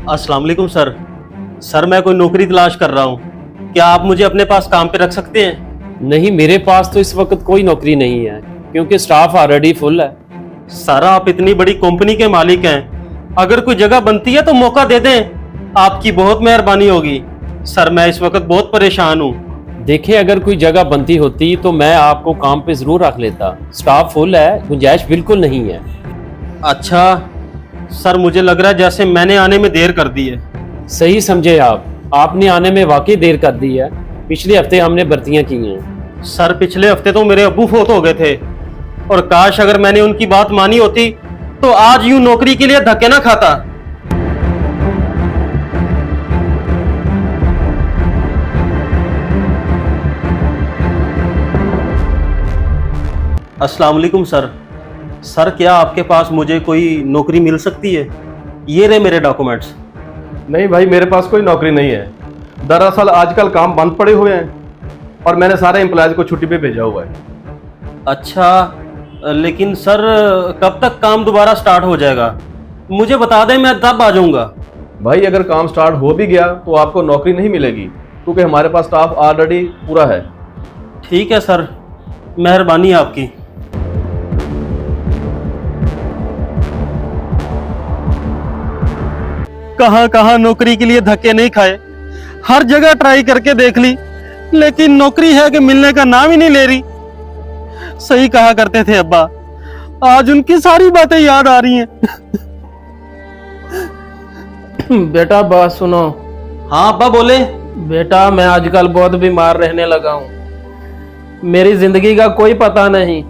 अस्सलाम वालेकुम sir. Sir मैं कोई नौकरी तलाश कर रहा हूँ, क्या आप मुझे अपने पास काम पे रख सकते हैं? नहीं, मेरे पास तो इस वक्त कोई नौकरी नहीं है क्योंकि स्टाफ ऑलरेडी फुल है। सर आप इतनी बड़ी कंपनी के मालिक हैं, अगर कोई जगह बनती है तो मौका दे दें, आपकी बहुत मेहरबानी होगी। सर मैं इस वक्त बहुत परेशान हूँ। देखिए, अगर कोई जगह बनती होती तो मैं आपको काम पे जरूर रख लेता। स्टाफ फुल है, गुंजाइश बिल्कुल नहीं है। अच्छा सर, मुझे लग रहा है जैसे मैंने आने में देर कर दी है। सही समझे आपने आने में वाकई देर कर दी है। पिछले हफ्ते हमने भर्तियां की हैं। सर पिछले हफ्ते तो मेरे अब्बू फोत हो गए थे, और काश अगर मैंने उनकी बात मानी होती तो आज यूं नौकरी के लिए धक्के ना खाता। अस्सलाम वालेकुम सर। सर क्या आपके पास मुझे कोई नौकरी मिल सकती है? ये रहे मेरे डॉक्यूमेंट्स। नहीं भाई, मेरे पास कोई नौकरी नहीं है। दरअसल आजकल काम बंद पड़े हुए हैं और मैंने सारे एम्प्लॉयज को छुट्टी पे भेजा हुआ है। अच्छा, लेकिन सर कब तक काम दोबारा स्टार्ट हो जाएगा? मुझे बता दें, मैं तब आ जाऊंगा। भाई अगर काम स्टार्ट हो भी गया तो आपको नौकरी नहीं मिलेगी क्योंकि हमारे पास स्टाफ ऑलरेडी पूरा है। ठीक है सर, मेहरबानी आपकी। कहां कहां नौकरी के लिए धक्के नहीं खाए, हर जगह ट्राई करके देख ली, लेकिन नौकरी है कि मिलने का नाम ही नहीं ले रही। सही कहा करते थे अब्बा, आज उनकी सारी बातें याद आ रही हैं। बेटा बात सुनो। हाँ अब्बा बोले। बेटा मैं आजकल बहुत बीमार रहने लगा हूँ, मेरी जिंदगी का कोई पता नहीं।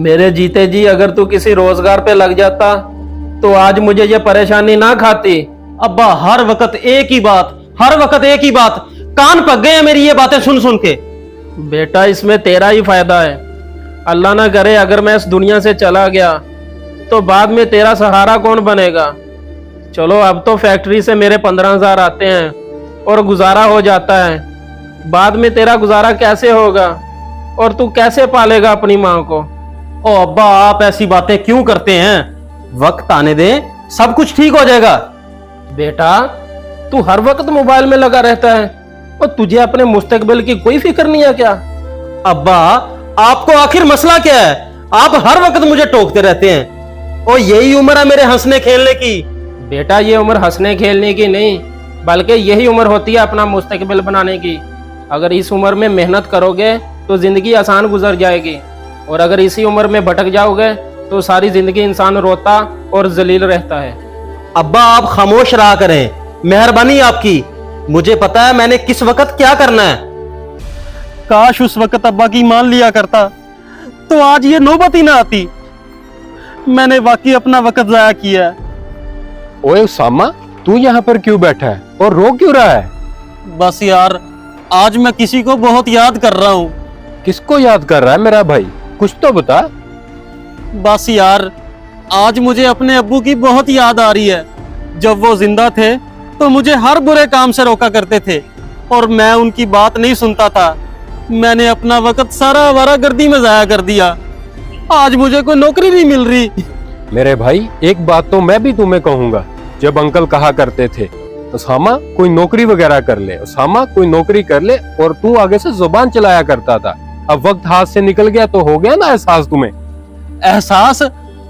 मेरे जीते जी अगर तू किसी रोजगार पे लग जाता तो आज मुझे ये परेशानी ना खाती। अब्बा हर वक्त एक ही बात, हर वक्त एक ही बात, कान पक गए हैं मेरी ये बातें सुन सुन के। बेटा इसमें तेरा ही फायदा है। अल्लाह ना करे अगर मैं इस दुनिया से चला गया तो बाद में तेरा सहारा कौन बनेगा। चलो अब तो फैक्ट्री से मेरे 15,000 आते हैं और गुजारा हो जाता है, बाद में तेरा गुजारा कैसे होगा और तू कैसे पालेगा अपनी माँ को। ओ अब्बा आप ऐसी बातें क्यों करते हैं? वक्त आने दे, सब कुछ ठीक हो जाएगा। बेटा तू हर वक्त मोबाइल में लगा रहता है और तुझे अपने मुस्तकबिल की कोई फिक्र नहीं है क्या? अब्बा आपको आखिर मसला क्या है? आप हर वक्त मुझे टोकते रहते हैं, और यही उम्र है मेरे हंसने खेलने की। बेटा ये उम्र हंसने खेलने की नहीं, बल्कि यही उम्र होती है अपना मुस्तकबिल बनाने की। अगर इस उम्र में मेहनत करोगे तो जिंदगी आसान गुजर जाएगी, और अगर इसी उम्र में भटक जाओगे तो सारी जिंदगी इंसान रोता और जलील रहता है। अब्बा आप खामोश रहा करें, मेहरबानी आपकी। मुझे पता है मैंने किस वक्त क्या करना है। काश उस वक्त अब्बा की मान लिया करता तो आज ये नौबत ही ना आती। मैंने वाकई अपना वक्त जाया किया है। ओए उसामा, तू यहाँ पर क्यों बैठा है और रो क्यों रहा है? बस यार आज मैं किसी को बहुत याद कर रहा हूँ। किसको याद कर रहा है मेरा भाई? कुछ तो बता। बस यार आज मुझे अपने अब्बू की बहुत याद आ रही है। जब वो जिंदा थे तो मुझे हर बुरे काम से रोका करते थे और मैं उनकी बात नहीं सुनता था। मैंने अपना वक्त सारा आवारागर्दी में जाया कर दिया। आज मुझे कोई नौकरी नहीं मिल रही। मेरे भाई एक बात तो मैं भी तुम्हें कहूंगा, जब अंकल कहा करते थे उसामा कोई नौकरी वगैरह कर ले, उसामा कोई नौकरी कर ले, और तू आगे से जुबान चलाया करता था। अब वक्त हाथ से निकल गया तो हो गया ना एहसास तुम्हें? एहसास?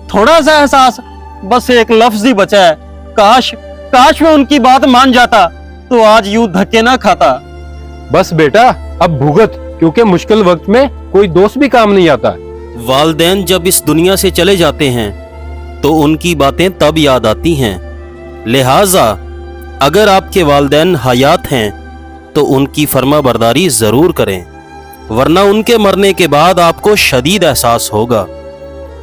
थोड़ा सा एहसास, बस एक लफ्ज ही बचा है। काश मैं उनकी बात मान जाता तो आज यूं धक्के ना खाता। बस बेटा अब भुगत, क्योंकि मुश्किल वक्त में कोई दोस्त भी काम नहीं आता। वालिदैन जब इस दुनिया से चले जाते हैं तो उनकी बातें तब याद आती हैं। लिहाजा अगर आपके वालिदैन हयात हैं तो उनकी फर्माबरदारी जरूर करें, वरना उनके मरने के बाद आपको शदीद एहसास होगा।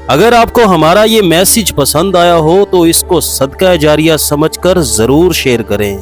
अगर आपको हमारा ये मैसेज पसंद आया हो तो इसको सदका जारिया समझकर जरूर शेयर करें।